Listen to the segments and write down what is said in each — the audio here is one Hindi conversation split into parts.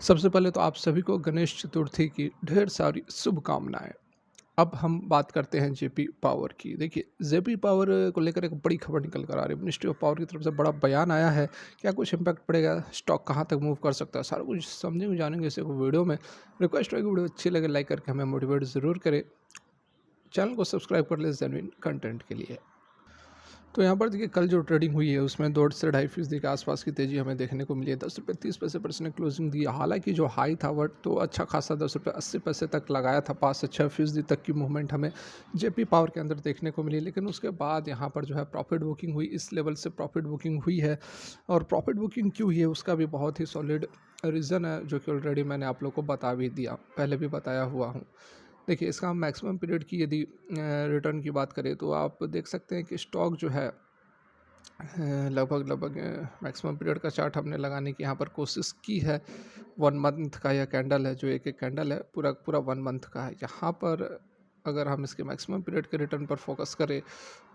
सबसे पहले तो आप सभी को गणेश चतुर्थी की ढेर सारी शुभकामनाएँ। अब हम बात करते हैं जेपी पावर की। देखिए, जेपी पावर को लेकर एक बड़ी खबर निकल कर आ रही है। मिनिस्ट्री ऑफ पावर की तरफ से बड़ा बयान आया है। क्या कुछ इम्पैक्ट पड़ेगा? स्टॉक कहाँ तक मूव कर सकता है? सारा कुछ समझेंगे, जानेंगे इस एक वीडियो में। रिक्वेस्ट है कि वीडियो अच्छी लगे लाइक करके हमें मोटिवेट ज़रूर करें। चैनल को सब्सक्राइब कर लें जेन्युइन कंटेंट के लिए। तो यहाँ पर देखिए, कल जो ट्रेडिंग हुई है उसमें 2 से 2.5% के आसपास की तेज़ी हमें देखने को मिली है। ₹10.30 ने क्लोजिंग दी है। हालाँकि जो हाई था वो तो अच्छा खासा ₹10.80 तक लगाया था। 5 से 6% तक की मूवमेंट हमें जेपी पावर के अंदर देखने को मिली। लेकिन उसके बाद यहाँ पर जो है प्रॉफिट बुकिंग हुई, इस लेवल से प्रॉफिट बुकिंग हुई है। और प्रॉफिट बुकिंग क्यों हुई है उसका भी बहुत ही सॉलिड रीज़न है, जो कि ऑलरेडी मैंने आप लोग को बता भी दिया, पहले भी बताया हुआ हूँ। देखिए, इसका हम मैक्सिमम पीरियड की यदि रिटर्न की बात करें तो आप देख सकते हैं कि स्टॉक जो है लगभग लगभग मैक्सिमम पीरियड का चार्ट हमने लगाने की यहाँ पर कोशिश की है। 1 मंथ का यह कैंडल है, जो एक-एक कैंडल है, पूरा पूरा 1 मंथ का है। यहाँ पर अगर हम इसके मैक्सिमम पीरियड के रिटर्न पर फोकस करें,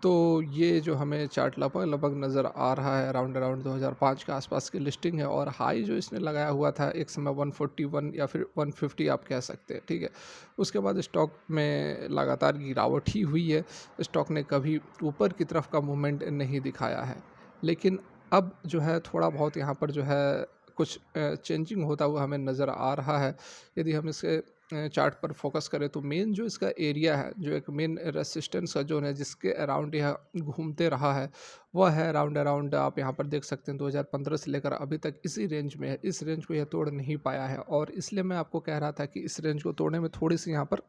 तो ये जो हमें चार्ट लगभग लगभग नज़र आ रहा है, अराउंड अराउंड 2005 के आसपास की लिस्टिंग है। और हाई जो इसने लगाया हुआ था एक समय 141 या फिर 150 आप कह सकते हैं, ठीक है। उसके बाद स्टॉक में लगातार गिरावट ही हुई है। स्टॉक ने कभी ऊपर की तरफ का मूवमेंट नहीं दिखाया है। लेकिन अब जो है थोड़ा बहुत यहाँ पर जो है कुछ चेंजिंग होता हुआ हमें नज़र आ रहा है। यदि हम इसके चार्ट पर फोकस करें तो मेन जो इसका एरिया है, जो एक मेन रेसिस्टेंस का जोन है जिसके अराउंड यह घूमते रहा है, वह है अराउंड अराउंड आप यहाँ पर देख सकते हैं 2015 से लेकर अभी तक इसी रेंज में है। इस रेंज को यह तोड़ नहीं पाया है, और इसलिए मैं आपको कह रहा था कि इस रेंज को तोड़ने में थोड़ी सी यहाँ पर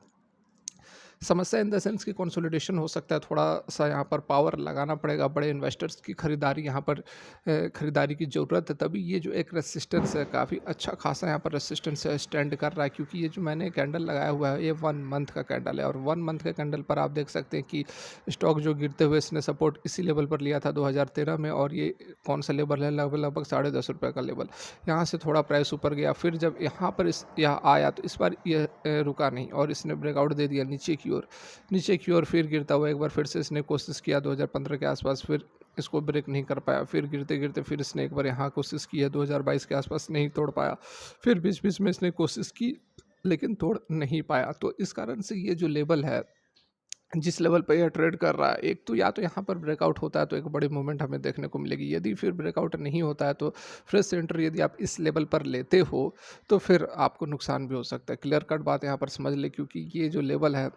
समस्या इन द सेंस कि कंसोलिडेशन हो सकता है। थोड़ा-सा यहाँ पर पावर लगाना पड़ेगा, बड़े इन्वेस्टर्स की खरीदारी यहाँ पर खरीदारी की ज़रूरत है, तभी ये जो एक रेसिस्टेंस है, काफ़ी अच्छा खासा यहाँ पर रेसिस्टेंस है, स्टैंड कर रहा है। क्योंकि ये जो मैंने कैंडल लगाया हुआ है, ये 1 मंथ का कैंडल है, और 1 मंथ के कैंडल पर आप देख सकते हैं कि स्टॉक जो गिरते हुए इसने सपोर्ट इसी लेवल पर लिया था 2013 में, और ये कौन सा लेवल है, लगभग लगभग ₹10.5 का लेवल। यहाँ से थोड़ा प्राइस ऊपर गया, फिर जब यहाँ पर यह आया तो इस बार यह रुका नहीं और इसने ब्रेकआउट दे दिया नीचे की ओर फिर गिरता हुआ एक बार फिर से इसने कोशिश किया 2015 के आसपास, फिर इसको ब्रेक नहीं कर पाया। फिर गिरते गिरते फिर इसने एक बार यहाँ कोशिश की है 2022 के आसपास, नहीं तोड़ पाया। फिर बीच बीच में इसने कोशिश की लेकिन तोड़ नहीं पाया। तो इस कारण से ये जो लेवल है, जिस लेवल पे यह ट्रेड कर रहा है, एक तो या तो यहाँ पर ब्रेकआउट होता है तो एक बड़ी मूवमेंट हमें देखने को मिलेगी। यदि फिर ब्रेकआउट नहीं होता है तो फ्रेश एंट्री यदि आप इस लेवल पर लेते हो तो फिर आपको नुकसान भी हो सकता है। क्लियर कट बात यहाँ पर समझ ले, क्योंकि ये जो लेवल है,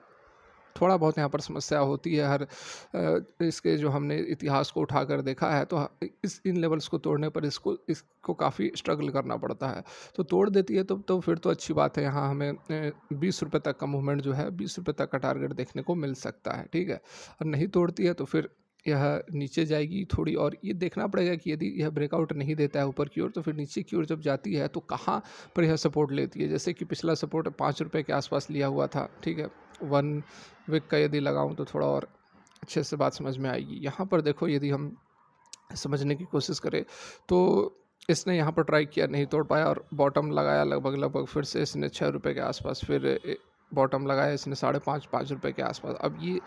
थोड़ा बहुत यहाँ पर समस्या होती है। इसके जो हमने इतिहास को उठाकर देखा है तो इस इन लेवल्स को तोड़ने पर इसको काफ़ी स्ट्रगल करना पड़ता है। तो तोड़ देती है तो फिर तो अच्छी बात है। यहाँ हमें ₹20 तक का मूवमेंट जो है, ₹20 तक का टारगेट देखने को मिल सकता है, ठीक है। और नहीं तोड़ती है तो फिर यह नीचे जाएगी थोड़ी, और ये देखना पड़ेगा कि यदि यह ब्रेकआउट नहीं देता है ऊपर की ओर तो फिर नीचे की ओर जब जाती है तो कहाँ पर यह सपोर्ट लेती है। जैसे कि पिछला सपोर्ट ₹5 के आसपास लिया हुआ था, ठीक है। 1 वीक का यदि लगाऊं तो थोड़ा और अच्छे से बात समझ में आएगी। यहाँ पर देखो, यदि हम समझने की कोशिश करें तो इसने यहाँ पर ट्राई किया, नहीं तोड़ पाया, और बॉटम लगाया लगभग लगभग फिर से इसने ₹6 के आसपास, फिर बॉटम लगाया इसने 5.5 ₹5 के आसपास। अब ये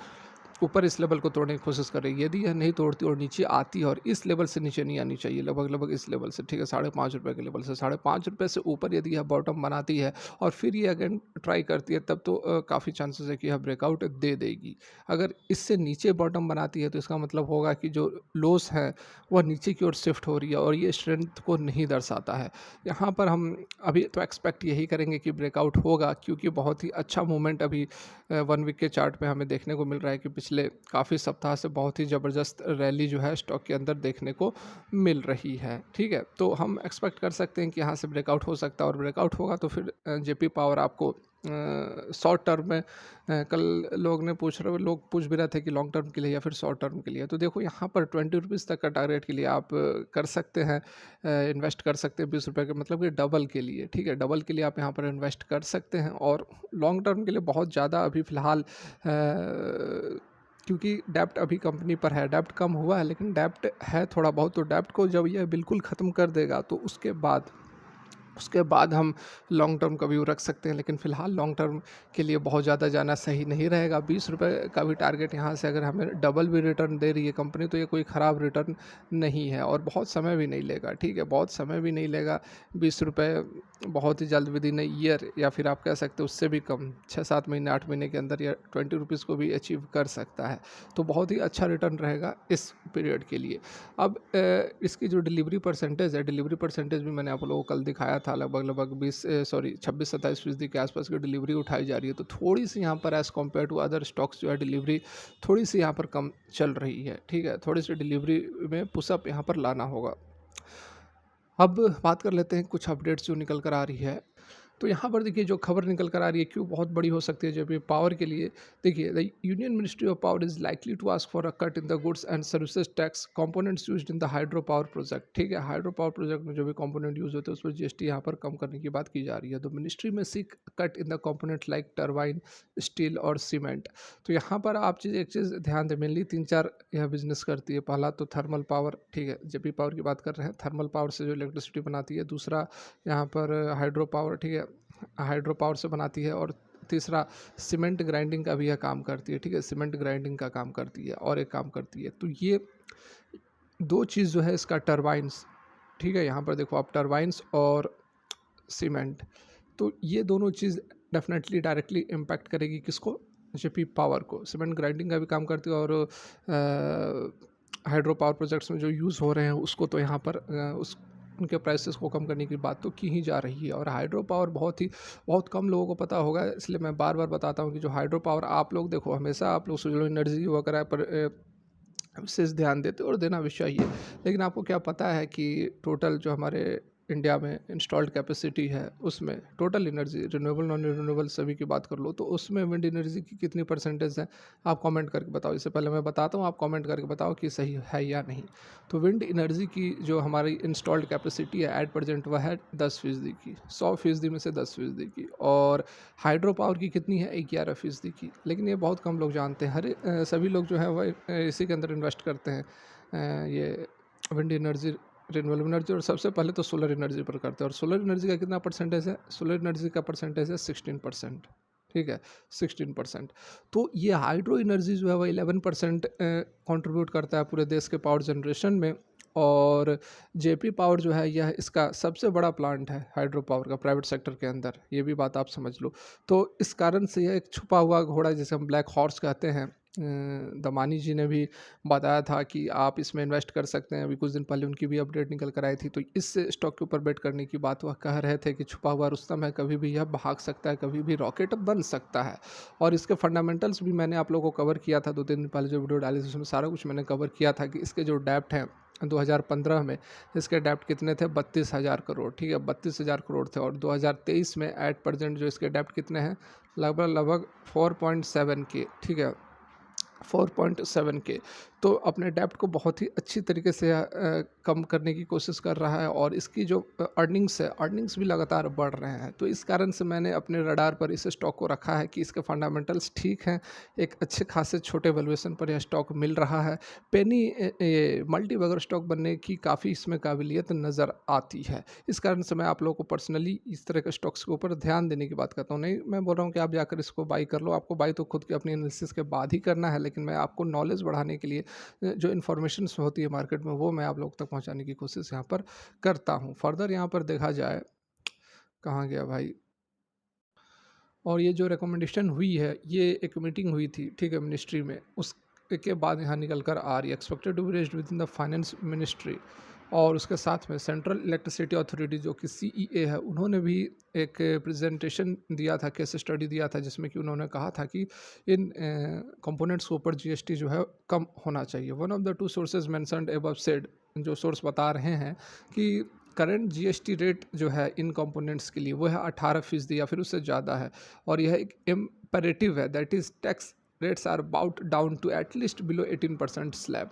ऊपर इस लेवल को तोड़ने की कोशिश कर रही है। यदि यह नहीं तोड़ती और नीचे आती है, और इस लेवल से नीचे नहीं आनी चाहिए, लगभग लगभग इस लेवल से, ठीक है, ₹5.5 के लेवल से, ₹5.5 से ऊपर यदि यह बॉटम बनाती है और फिर ये अगेन ट्राई करती है, तब तो काफ़ी चांसेस है कि यह ब्रेकआउट दे देगी। अगर इससे नीचे बॉटम बनाती है तो इसका मतलब होगा कि जो लोस है वह नीचे की ओर शिफ्ट हो रही है, और ये स्ट्रेंथ को नहीं दर्शाता है। यहाँ पर हम अभी तो एक्सपेक्ट यही करेंगे कि ब्रेकआउट होगा, क्योंकि बहुत ही अच्छा मूवमेंट अभी 1 वीक के चार्ट पे हमें देखने को मिल रहा है कि पिछले काफ़ी सप्ताह से बहुत ही ज़बरदस्त रैली जो है स्टॉक के अंदर देखने को मिल रही है, ठीक है। तो हम एक्सपेक्ट कर सकते हैं कि यहाँ से ब्रेकआउट हो सकता है, और ब्रेकआउट होगा तो फिर जेपी पावर आपको शॉर्ट टर्म में कल लोग पूछ भी रहे थे कि लॉन्ग टर्म के लिए या फिर शॉर्ट टर्म के लिए। तो देखो, यहाँ पर ₹20 तक का टारगेट के लिए आप कर सकते हैं, इन्वेस्ट कर सकते हैं ₹20 के, मतलब कि डबल के लिए, ठीक है। डबल के लिए आप यहाँ पर इन्वेस्ट कर सकते हैं, और लॉन्ग टर्म के लिए बहुत ज़्यादा अभी फ़िलहाल क्योंकि डेब्ट अभी कंपनी पर है, डेब्ट कम हुआ है लेकिन डेब्ट है थोड़ा बहुत, तो डेब्ट को जब यह बिल्कुल ख़त्म कर देगा तो उसके बाद उसके बाद हम लॉन्ग टर्म का व्यू रख सकते हैं, लेकिन फ़िलहाल लॉन्ग टर्म के लिए बहुत ज़्यादा जाना सही नहीं रहेगा। ₹20 का भी टारगेट यहाँ से अगर हमें डबल भी रिटर्न दे रही है कंपनी, तो ये कोई ख़राब रिटर्न नहीं है और बहुत समय भी नहीं लेगा, ठीक है? बहुत समय भी नहीं लेगा। ₹20 बहुत ही जल्द विदिन अ ईयर, या फिर आप कह सकते हो उससे भी कम, 6-7 महीने 8 महीने के अंदर या ₹20 को भी अचीव कर सकता है। तो बहुत ही अच्छा रिटर्न रहेगा इस पीरियड के लिए। अब इसकी जो डिलीवरी परसेंटेज है, डिलीवरी परसेंटेज भी मैंने आप लोगों को कल दिखाया था, लगभग 26-27% के आसपास की डिलीवरी उठाई जा रही है। तो थोड़ी सी यहाँ पर as compare to other stocks जो है डिलीवरी थोड़ी सी यहाँ पर कम चल रही है, ठीक है? थोड़ी सी डिलीवरी में पुशअप यहाँ पर लाना होगा। अब बात कर लेते हैं कुछ अपडेट्स जो निकल कर आ रही है। तो यहाँ पर देखिए जो खबर निकल कर आ रही है, क्यों बहुत बड़ी हो सकती है जब ये पावर के लिए। देखिए, the union ministry of power is likely to ask for a cut in the goods and services tax components used in the hydro power project, ठीक है? हाइड्रो पावर प्रोजेक्ट में जो भी कंपोनेंट यूज होते हैं उस पर जीएसटी यहाँ पर कम करने की बात की जा रही है। तो मिनिस्ट्री में seek cut in the component like turbine, steel और सीमेंट। तो यहाँ पर आप एक चीज़ ध्यान दें, मेनली 3-4 यह बिजनेस करती है। पहला तो थर्मल पावर, ठीक है? जेपी पावर की बात कर रहे हैं, थर्मल पावर से जो इलेक्ट्रिसिटी बनाती है। दूसरा यहाँ पर हाइड्रो पावर, ठीक है? हाइड्रो पावर से बनाती है। और तीसरा सीमेंट ग्राइंडिंग का भी यह काम करती है, ठीक है? सीमेंट ग्राइंडिंग का काम करती है और एक काम करती है। तो ये दो चीज़ जो है इसका टरबाइन्स, ठीक है? यहाँ पर देखो आप, टरबाइन्स और सीमेंट, तो ये दोनों चीज़ डेफिनेटली डायरेक्टली इम्पैक्ट करेगी किसको? जेपी पावर को। सीमेंट ग्राइंडिंग का भी काम करती है और हाइड्रो पावर प्रोजेक्ट्स में जो यूज़ हो रहे हैं उसको तो यहाँ पर उस उनके प्राइसेस को कम करने की बात तो की ही जा रही है। और हाइड्रो पावर बहुत कम लोगों को पता होगा, इसलिए मैं बार बार बताता हूँ कि जो हाइड्रो पावर, आप लोग देखो, हमेशा आप लोग सोलर एनर्जी वगैरह पर विशेष ध्यान देते हो और देना भी चाहिए। लेकिन आपको क्या पता है कि टोटल जो हमारे इंडिया में इंस्टॉल्ड कैपेसिटी है उसमें total energy, renewable non renewable सभी की बात कर लो, तो उसमें विंड एनर्जी की कितनी परसेंटेज है? आप कमेंट करके बताओ। इससे पहले मैं बताता हूँ, आप कमेंट करके बताओ कि सही है या नहीं। तो विंड एनर्जी की जो हमारी इंस्टॉल्ड कैपेसिटी है एट प्रेजेंट, वह है 10% की, 100% में से 10% की। और हाइड्रो पावर की कितनी है? 11% की। लेकिन ये बहुत कम लोग जानते हैं। सभी लोग जो है वह इसी के अंदर इन्वेस्ट करते हैं, ये विंड एनर्जी, रिन्यूएबल एनर्जी, और सबसे पहले तो सोलर एनर्जी पर करते हैं। और सोलर एनर्जी का कितना परसेंटेज है? सोलर एनर्जी का परसेंटेज है 16%, ठीक है? 16%। तो ये हाइड्रो एनर्जी जो है वह 11% कंट्रीब्यूट करता है पूरे देश के पावर जनरेशन में। और जेपी पावर जो है यह इसका सबसे बड़ा प्लांट है हाइड्रो पावर का प्राइवेट सेक्टर के अंदर, ये भी बात आप समझ लो। तो इस कारण से यह एक छुपा हुआ घोड़ा, जिसे हम ब्लैक हॉर्स कहते हैं, दमानी जी ने भी बताया था कि आप इसमें इन्वेस्ट कर सकते हैं। अभी कुछ दिन पहले उनकी भी अपडेट निकल कर आई थी। तो इस स्टॉक के ऊपर बेट करने की बात वह कह रहे थे कि छुपा हुआ रुस्तम है, कभी भी यह भाग सकता है, कभी भी रॉकेट बन सकता है। और इसके फंडामेंटल्स भी मैंने आप लोगों को कवर किया था 2-3 दिन पहले जो वीडियो डाली थी, उसमें सारा कुछ मैंने कवर किया था कि इसके जो डेप्ट हैं 2015 में, इसके डेप्ट कितने थे? 32,000 करोड़, ठीक है? 32,000 करोड़ थे। और 2023 में एट प्रेजेंट जो इसके डेप्ट कितने हैं? लगभग 4.7 के, ठीक है? 4.7 के। तो अपने डेप्ट को बहुत ही अच्छी तरीके से कम करने की कोशिश कर रहा है। और इसकी जो अर्निंग्स है, अर्निंग्स भी लगातार बढ़ रहे हैं। तो इस कारण से मैंने अपने रडार पर इस स्टॉक को रखा है कि इसके फंडामेंटल्स ठीक हैं, एक अच्छे खासे छोटे वैल्यूएशन पर यह स्टॉक मिल रहा है। पेनी ये मल्टी बगर स्टॉक बनने की काफ़ी इसमें काबिलियत नज़र आती है। इस कारण से मैं आप लोगों को पर्सनली इस तरह के स्टॉक्स के ऊपर ध्यान देने की बात करता हूँ। नहीं मैं बोल रहा हूँ कि आप जाकर इसको बाई कर लो, आपको बाई तो खुद की अपनी एनालिसिस के बाद ही करना है, लेकिन मैं आपको नॉलेज बढ़ाने के लिए जो इन्फॉर्मेशंस होती है मार्केट में, वो मैं आप लोग तक पहुंचाने की कोशिश यहाँ पर करता हूँ। फर्दर यहाँ पर देखा जाए, कहाँ गया भाई? और ये जो रिकमेंडेशन हुई है, ये एक मीटिंग हुई थी, ठीक है, मिनिस्ट्री में, उसके बाद यहाँ निकल कर आ रही है, expected to be raised within the finance ministry. और उसके साथ में सेंट्रल इलेक्ट्रिसिटी अथॉरिटी जो कि सीईए है, उन्होंने भी एक प्रेजेंटेशन दिया था, केस स्टडी दिया था, जिसमें कि उन्होंने कहा था कि इन कंपोनेंट्स के ऊपर जीएसटी जो है कम होना चाहिए। One of the two sources mentioned above said, जो सोर्स बता रहे हैं कि करंट जीएसटी रेट जो है इन कंपोनेंट्स के लिए वो है 18% या फिर उससे ज़्यादा है। और यह एक इम्पेरेटिव है, that is tax rates are brought down to at least below 18% slab.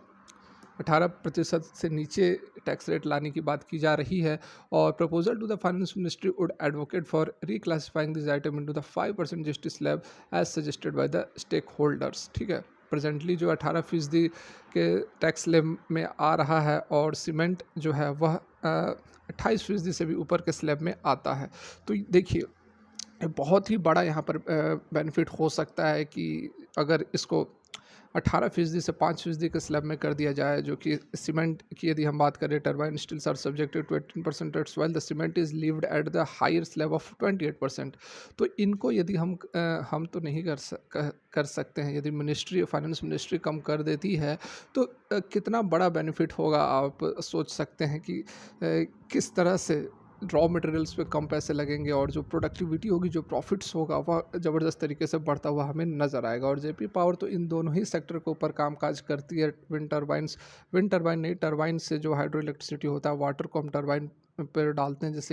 18% से नीचे टैक्स रेट लाने की बात की जा रही है। और proposal to the finance ministry would advocate for reclassifying this item into the 5% GST slab as suggested by the stakeholders, ठीक है? प्रेजेंटली जो 18% के टैक्स स्लैब में आ रहा है, और सीमेंट जो है वह 28% से भी ऊपर के स्लैब में आता है। तो देखिए, बहुत ही बड़ा यहाँ पर बेनिफिट हो सकता है कि अगर इसको 18% से 5% के स्लैब में कर दिया जाए, जो कि सीमेंट की यदि हम बात करें, turbine steels are subjected to 18% tax while the cement is levied at the higher slab of 28%। तो इनको यदि हम तो नहीं कर सकते हैं, यदि मिनिस्ट्री फाइनेंस मिनिस्ट्री कम कर देती है तो कितना बड़ा बेनिफिट होगा, आप सोच सकते हैं कि किस तरह से रॉ मटेरियल्स पे कम पैसे लगेंगे, और जो प्रोडक्टिविटी होगी, जो प्रॉफिट्स होगा, वह ज़बरदस्त तरीके से बढ़ता हुआ हमें नज़र आएगा। और जेपी पावर तो इन दोनों ही सेक्टर के ऊपर कामकाज करती है। विंड टर्बाइन नहीं, टर्बाइन से जो हाइड्रो इलेक्ट्रिसिटी होता है, वाटर को हम टर्बाइन पर डालते हैं, जिससे